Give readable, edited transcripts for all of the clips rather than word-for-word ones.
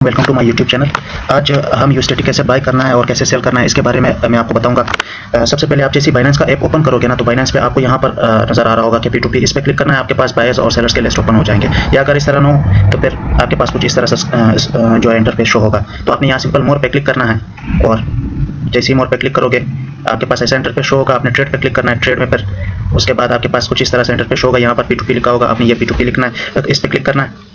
Welcome to my YouTube channel. आज हम USDT कैसे बाय करना है और कैसे सेल करना है इसके बारे में मैं आपको बताऊंगा। सबसे पहले आप जैसे बाइनेंस का ऐप ओपन करोगे ना, तो बाइनेंस पे आपको यहाँ पर नज़र आ रहा होगा कि P2P, इस पर क्लिक करना है। आपके पास बायर्स और सेलर्स के लिस्ट ओपन हो जाएंगे, या अगर इस तरह ना हो तो फिर आपके पास कुछ इस तरह से जो है इंटरफेस शो होगा। तो आपने यहाँ सिंपल मोर पे क्लिक करना है, और जैसे ही मोर पे क्लिक करोगे आपके पास ऐसा इंटरफेस शो होगा। आपने ट्रेड पे क्लिक करना है, ट्रेड में फिर उसके बाद आपके पास कुछ इस तरह से इंटरफेस होगा। यहाँ पर P2P लिखा होगा, आपने ये P2P लिखना है, इस पर क्लिक करना है।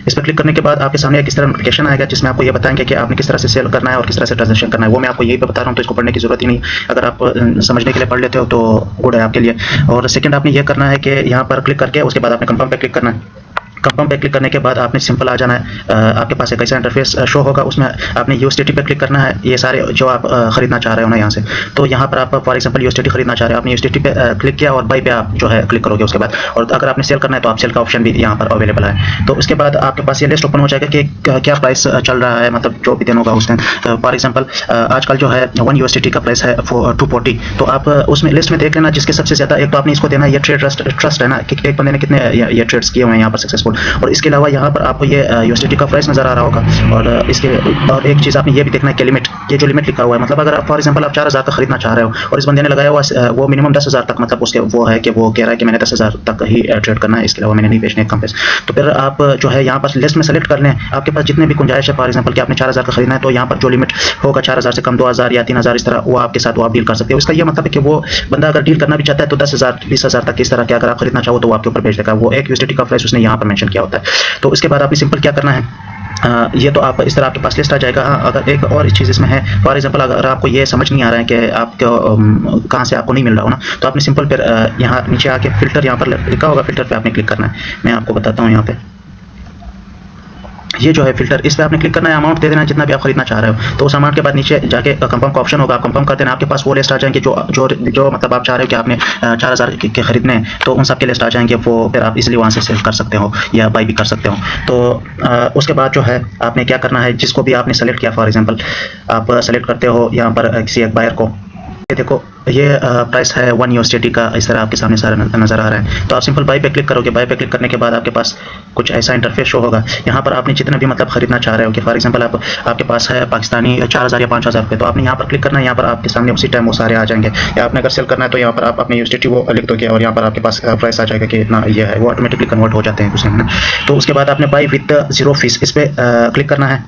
इस पर क्लिक करने के बाद आपके सामने किस तरह नोटिफिकेशन आएगा, जिसमें आपको ये बताएंगे कि आपने किस तरह से सेल करना है और किस तरह से ट्रांजेक्शन करना है। वो मैं आपको यही पे बता रहा हूँ, तो इसको पढ़ने की जरूरत ही नहीं। अगर आप समझने के लिए पढ़ लेते हो तो गुड है आपके लिए। और सेकंड आपने ये करना है कि यहाँ पर क्लिक करके उसके बाद आपने कंफर्म पे क्लिक करना है। कंफर्म पे क्लिक करने के बाद आपने सिंपल आ जाना है। आपके पास एक ऐसा इंटरफेस शो होगा, उसमें आपने यूएसडीटी पे क्लिक करना है। ये सारे जो आप खरीदना चाह रहे हो ना यहाँ से, तो यहाँ पर आप फॉर एग्जांपल यूएसडीटी खरीदना चाह रहे हो, आपने यूएसडीटी पे क्लिक किया और बाई पे आप जो है क्लिक करोगे उसके बाद। और अगर आपने सेल करना है तो आप सेल का ऑप्शन भी यहाँ पर अवेलेबल है। तो उसके बाद आपके पास ये लिस्ट ओपन हो जाएगा कि क्या प्राइस चल रहा है, मतलब जो भी दिन होगा उस दिन। फॉर एग्जाम्पल आजकल जो है 1 यूएसडीटी का प्राइस है 240। तो आप उसमें लिस्ट में देख लेना जिसके सबसे ज़्यादा। एक तो आपने इसको देना है, ये ट्रेड ट्रस्ट है ना, कि एक बंदे ने कितने ये ट्रेड्स किए हुए हैं यहाँ पर सक्सेसफुल। और इसके अलावा यहाँ पर आपको ये यूएसडीटी का प्राइस नजर आ रहा होगा। और इसके और एक चीज़ आपने ये भी देखना है कि लिमिट, ये जो लिमिट लिखा हुआ है, मतलब अगर आप फॉर एग्जांपल आप 4000 का खरीदना चाह रहे हो और इस बंदे ने लगाया हुआ वो मिनिमम 10,000 तक, मतलब उसके वो है कि वो कह रहा है कि मैंने 10,000 तक ही ट्रेड करना है, इसके अलावा मैंने नहीं बेचने कम पैसे। तो फिर आप जो है यहाँ पर लिस्ट में सेलेक्ट कर लें। आपके पास जितने भी गुंजाइश है, फॉर एग्जांपल कि आपने 4000 का खरीदना है, तो यहाँ पर जो लिमिट होगा 4000 से कम 2000 या 3000 इस तरह वो आपके साथ वो आप डील कर सकते हो। इसका ये मतलब है कि वो बंदा अगर डील करना भी चाहता है तो 10,000 20,000 तक इस तरह के अगर आप खरीदना चाहो तो वो आपके ऊपर भेज देगा। वो एक यूएसडीटी का प्राइस उसने यहाँ पर मेंशन किया होता है। तो इसके बाद आपने सिंपल क्या करना है, ये तो आप इस तरह आपके पास लिस्ट आ जाएगा। अगर एक और चीज़ इसमें है, फॉर एग्जांपल अगर आपको ये समझ नहीं आ रहा है कि आपको कहाँ से आपको नहीं मिल रहा हो ना, तो आपने सिंपल फिर यहाँ नीचे आके फिल्टर, यहाँ पर लिखा होगा फिल्टर पे आपने क्लिक करना है। मैं आपको बताता हूँ, यहाँ पे ये जो है फिल्टर, इस पर आपने क्लिक करना है। अमाउंट दे देना है जितना भी आप खरीदना चाह रहे हो। तो उस अमाउंट के बाद नीचे जाके कंफर्म का ऑप्शन होगा, आप कंफर्म कर देना। आपके पास वो लिस्ट आ जाएंगे जो मतलब आप चाह रहे हो कि आपने 4000 के खरीदने हैं, तो उन सब के लिस्ट आ जाएंगे। वो फिर आप इजीली वहाँ से सेल कर सकते हो या बाई भी कर सकते हो। तो उसके बाद जो है आपने क्या करना है, जिसको भी आपने सेलेक्ट किया, फॉर एग्जाम्पल आप सेलेक्ट करते हो यहाँ पर किसी एक बायर को, ये देखो ये प्राइस है 1 यूएसडीटी का, इस तरह आपके सामने सारा नज़र आ रहा है। तो आप सिंपल बाई पे क्लिक करोगे। बाई पे क्लिक करने के बाद आपके पास कुछ ऐसा इंटरफेस शो होगा। यहाँ पर आपने जितना भी मतलब खरीदना चाह रहे हो, कि फॉर एग्जांपल आपके पास है पाकिस्तानी 4000 या 5000 रुपये, तो आपने यहाँ पर क्लिक करना है। यहाँ पर आपके सामने उसी टाइम वो सारे आ जाएंगे। या आपने अगर सेल करना है तो यहाँ पर आप अपनी यूएसडीटी वो लिख दोगे और यहाँ पर आपके पास प्राइस आ जाएगा कि इतना ये है, वो ऑटोमेटिकली कन्वर्ट हो जाते हैं दूसरे में। तो उसके बाद आपने बाई विद 0 फीस इस पर क्लिक करना है।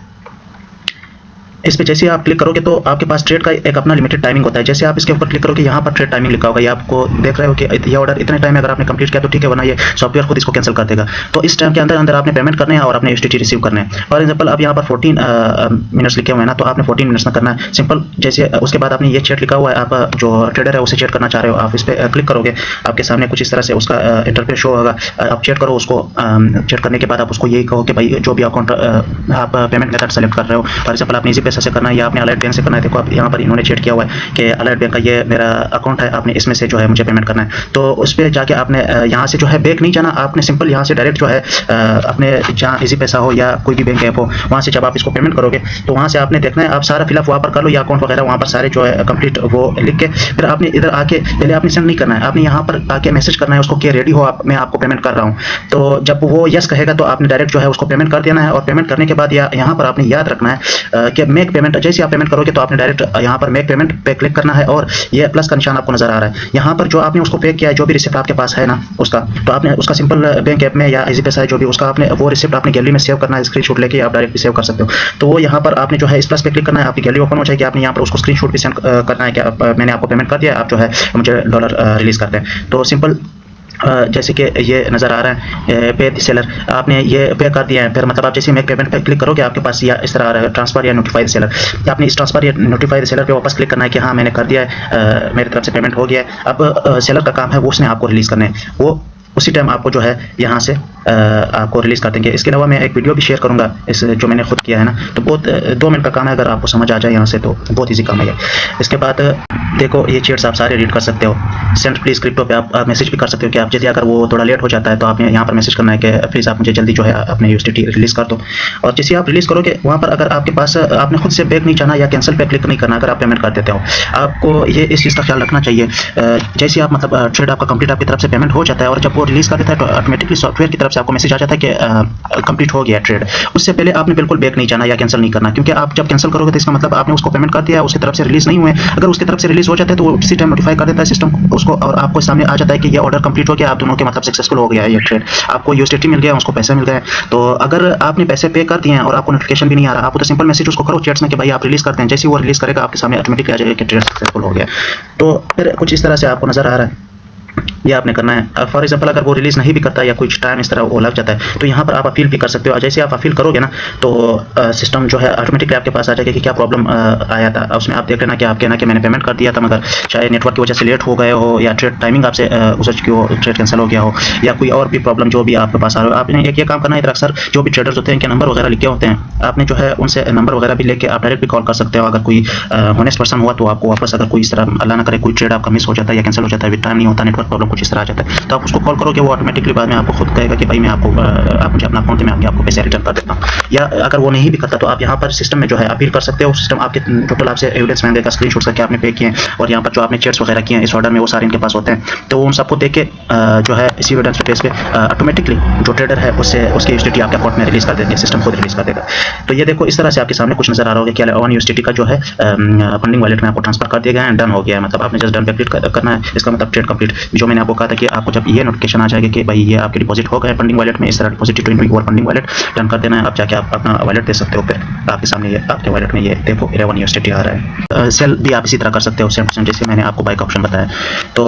इस पे जैसे आप क्लिक करोगे तो आपके पास ट्रेड का एक अपना लिमिटेड टाइमिंग होता है। जैसे आप इसके ऊपर क्लिक करोगे, यहाँ पर ट्रेड टाइमिंग लिखा होगा। ये आपको देख रहे हो कि ये ऑर्डर इतने टाइम में अगर आपने कंप्लीट किया तो ठीक है, वरना ये सॉफ्टवेयर खुद इसको कैंसिल कर देगा। तो इस टाइम के अंदर अंदर आपने पेमेंट करने हैं और अपने यूएसडीटी रिसीव करने हैं। फॉर एग्जांपल अब यहाँ पर 14 मिनट्स लिखे हुए हैं ना, तो आपने 14 मिनट्स में करना है सिंपल। जैसे उसके बाद आपने ये चैट लिखा हुआ है, आप जो ट्रेडर है उसे चैट करना चाह रहे हो, आप इस पर क्लिक करोगे। आपके सामने कुछ इस तरह से उसका इंटरफेस शो होगा। आप चैट करो उसको। चैट करने के बाद आप उसको यही कहो कि भाई जो भी अकाउंट आप पेमेंट मेथड सेलेक्ट कर रहे हो, फॉर एग्जांपल आपने इजी पैसा से करना है या आपने अलाइड बैंक से करना है। देखो आप यहाँ पर इन्होंने चेट किया हुआ है कि अलाइड बैंक का ये मेरा अकाउंट है, आपने इसमें से जो है मुझे पेमेंट करना है। तो उस पर जाके आपने यहाँ से जो है बैक नहीं जाना, आपने सिंपल यहाँ से डायरेक्ट जो है अपने जहाँ इजी पैसा हो या कोई भी बैंक ऐप हो, वहाँ से जब आप इसको पेमेंट करोगे तो वहाँ से आपने देखना है, आप सारा फिलअप वहाँ पर कर लो या अकाउंट वगैरह वहाँ पर सारे जो है कंप्लीट वो लिख के, फिर आपने इधर आके पहले आपने सेंड नहीं करना है, आपने यहाँ पर आके मैसेज करना है उसको कि रेडी हो आप, मैं आपको पेमेंट कर रहा हूँ। तो जब वो यस कहेगा तो आपने डायरेक्ट जो है उसको पेमेंट कर देना है। और पेमेंट करने के बाद यहाँ पर आपने याद रखना है कि मेक पेमेंट, जैसे आप पेमेंट करोगे तो आपने डायरेक्ट यहाँ पर मेक पेमेंट पे क्लिक करना है। और ये प्लस का निशान आपको नजर आ रहा है। यहाँ पर जो आपने उसको पे किया है, जो भी रिसिप्ट आपके पास है ना उसका, तो आपने उसका सिंपल बैंक ऐप में या इजी पैसा है जो भी उसका, आपने वो रिसिप्ट अपनी गैलरी में सेव करना है। स्क्रीनशॉट लेके आप डायरेक्ट भी सेव कर सकते हो। तो वो यहाँ पर आपने जो है इस प्लस पे क्लिक करना है, आपकी गैलरी ओपन हो जाएगी। आपने यहाँ पर उसको स्क्रीनशॉट भी सेंड करना है कि मैंने आपको पेमेंट कर दिया, आप जो है मुझे डॉलर रिलीज करते हैं। तो सिंपल जैसे कि ये नज़र आ रहा है पे द सेलर, आपने ये पे कर दिया है। फिर मतलब आप जैसे मेक पेमेंट पे क्लिक करोगे आपके पास या इस तरह आ रहा है ट्रांसफर या नोटिफाई द सेलर। आपने इस ट्रांसफर या नोटिफाई द सेलर पे वापस क्लिक करना है कि हाँ मैंने कर दिया है, मेरी तरफ से पेमेंट हो गया है। अब सेलर का काम है वो उसने आपको रिलीज़ करना है, वो उसी टाइम आपको जो है यहाँ से आपको रिलीज़ कर देंगे। इसके अलावा मैं एक वीडियो भी शेयर करूँगा इस जो मैंने खुद किया है ना, तो बहुत 2 मिनट का काम है। अगर आपको समझ आ जाए यहाँ से तो बहुत ईजी काम है। इसके बाद देखो ये चैट्स आप सारे रीड कर सकते हो। सेंड प्लीज़ क्रिप्टो पे आप मैसेज भी कर सकते हो कि आप यदि अगर वो थोड़ा लेट हो जाता है तो आपने यहाँ पर मैसेज करना है कि प्लीज़ आप मुझे जल्दी जो है अपने यूएसडीटी रिलीज़ कर दो। और जैसे आप रिलीज़ करोगे वहाँ पर अगर आपके पास आपने खुद से बैक नहीं जाना या कैंसिल पे क्लिक नहीं करना। अगर आप पेमेंट कर देते हो, आपको ये इस चीज़ का ख्याल रखना चाहिए। जैसे आप मतलब ट्रेड आपका कंप्लीट आपकी तरफ से पेमेंट हो जाता है और जब वो रिलीज़ कर देता है तो ऑटोमेटिकली सॉफ्टवेयर की तरफ से आपको मैसेज आ जाता है कि कंप्लीट हो गया ट्रेड। उससे पहले आपने बिल्कुल बैक नहीं जाना या कैंसिल नहीं करना, क्योंकि आप जब कैंसिल करोगे तो इसका मतलब आपने उसको पेमेंट कर दिया, उसकी तरफ से रिलीज़ नहीं हुए। अगर उसकी तरफ से रिलीज़ हो जाता है तो वो किसी टाइम नोटिफाई कर देता है सिस्टम उसको, और आपको सामने आ जाता है कि ये ऑर्डर कंप्लीट हो गया, आप दोनों के मतलब सक्सेसफुल हो गया है ये ट्रेड, आपको यूएसडीटी मिल गया, उसको पैसे मिल गए। तो अगर आपने पैसे पे कर दिए हैं और आपको नोटिफिकेशन भी नहीं आ रहा, आपको तो सिंपल मैसेज उसको करो चैट्स में कि भाई आप रिलीज़ करते हैं। जैसे ही वो रिलीज़ करेगा आपके सामने ऑटोमेटिकली आ जाएगा कि ट्रेड सक्सेसफुल हो गया। तो फिर कुछ इस तरह से आपको नज़र आ रहा है, ये आपने करना है। फॉर एग्जांपल अगर वो रिलीज़ नहीं भी करता या कुछ टाइम इस तरह वो लग जाता है तो यहाँ पर आप अपील भी कर सकते हो। जैसे आप अपील करोगे ना तो सिस्टम जो है ऑटोमेटिकली आपके पास आ जाएगा कि क्या प्रॉब्लम आया था। उसमें आप देख लेना कि आप कहना कि मैंने पेमेंट कर दिया था मगर शायद नेटवर्क की वजह से लेट हो गए हो, या ट्रेड टाइमिंग आपसे गुजर चुकी हो, ट्रेड कैंसिल हो गया हो, या कोई और भी प्रॉब्लम जो भी आपके पास आ रहा हो। आपने एक ये काम करना है, इधर अक्सर जो भी ट्रेडर्स होते हैं इनके नंबर वगैरह लिखे होते हैं, आपने जो है उनसे नंबर वगैरह भी लेके आप डायरेक्ट भी कॉल कर सकते हो। अगर कोई होनेस्ट पर्सन हुआ तो आपको वापस, अगर कोई इस तरह अल्लाह ना करे कोई ट्रेड आपका मिस हो जाता है या कैंसिल हो जाता है, टाइम नहीं होता, नेटवर्क प्रॉब्लम कुछ इस तरह आ जाता है, तो आप उसको कॉल करोगे, वो ऑटोमेटिकली बाद में आपको खुद कहेगा कि भाई मैं आपको आप मुझे अपना अकाउंट में आके आपको पैसे रिटर्न कर देता हूँ। या अगर वो नहीं भी करता तो आप यहाँ पर सिस्टम में जो है अपील कर सकते हो। सिस्टम आपके टोटल आपसे एविडेंस मांगेगा, स्क्रीनशॉट्स करके आपने पे किए हैं, और यहाँ पर जो आपने चैट्स वगैरह किए हैं इस ऑर्डर में वो सारे इनके पास होते हैं। तो उन सबको देख के जो है इसी एविडेंस बेस पे ऑटोमेटिकली जो ट्रेडर है उससे उसकी यूएसडीटी आपके अकाउंट में रिलीज कर देंगे, सिस्टम खुद रिलीज कर देगा। तो ये देखो इस तरह से आपके सामने कुछ नजर आ रहा होगा कि 1 यूएसडीटी का जो है फंडिंग वॉलेट में आपको ट्रांसफर कर दिया गया है, डन हो गया है। मतलब आपने जस्ट डन पे क्लिक करना है, इसका मतलब ट्रेड कंप्लीट। जो मैंने आपको कहा था कि आपको जब ये नोटिफिकेशन आ जाएगा कि भाई ये आपके डिपॉजिट हो गए फंडिंग वॉलेट में, इस तरह deposit to your funding wallet done कर देना है। अब जाके आप अपना वॉलेट दे सकते हो, फिर आपके सामने ये आपके वॉलेट में ये देखो 11 यूएसडीटी आ रहा है। सेल भी आप इसी तरह कर सकते हो 7% जैसे मैंने आपको बाइक ऑप्शन बताया। तो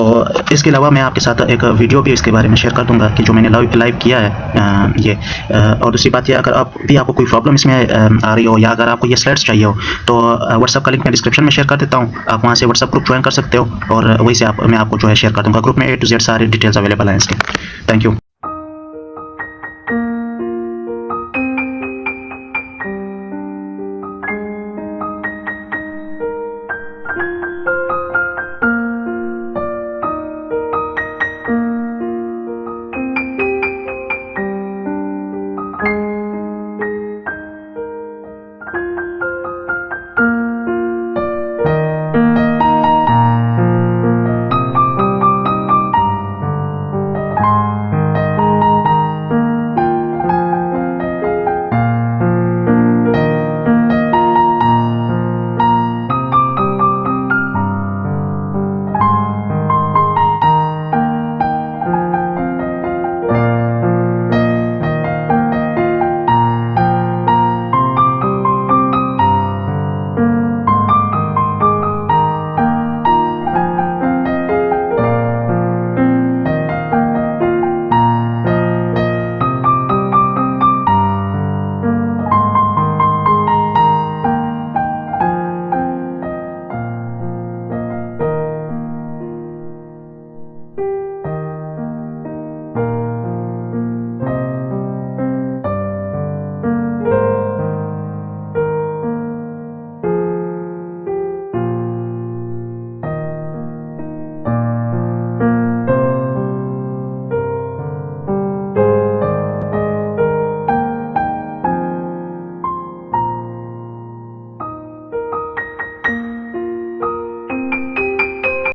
इसके अलावा मैं आपके साथ एक वीडियो भी इसके बारे में शेयर कर दूंगा कि जो मैंने लाइव किया है ये। और दूसरी बात ये, अगर आप भी आपको कोई प्रॉब्लम इसमें आ रही हो या अगर आपको ये स्लाइड्स चाहिए हो तो व्हाट्सएप का लिंक मैं डिस्क्रिप्शन में शेयर कर देता हूँ, आप वहाँ से व्हाट्सएप ग्रुप ज्वाइन कर सकते हो और वहीं से मैं आपको जो है शेयर कर दूँगा। ग्रुप में A to Z सारी डिटेल्स अवेलेबल हैं इसके। Thank you.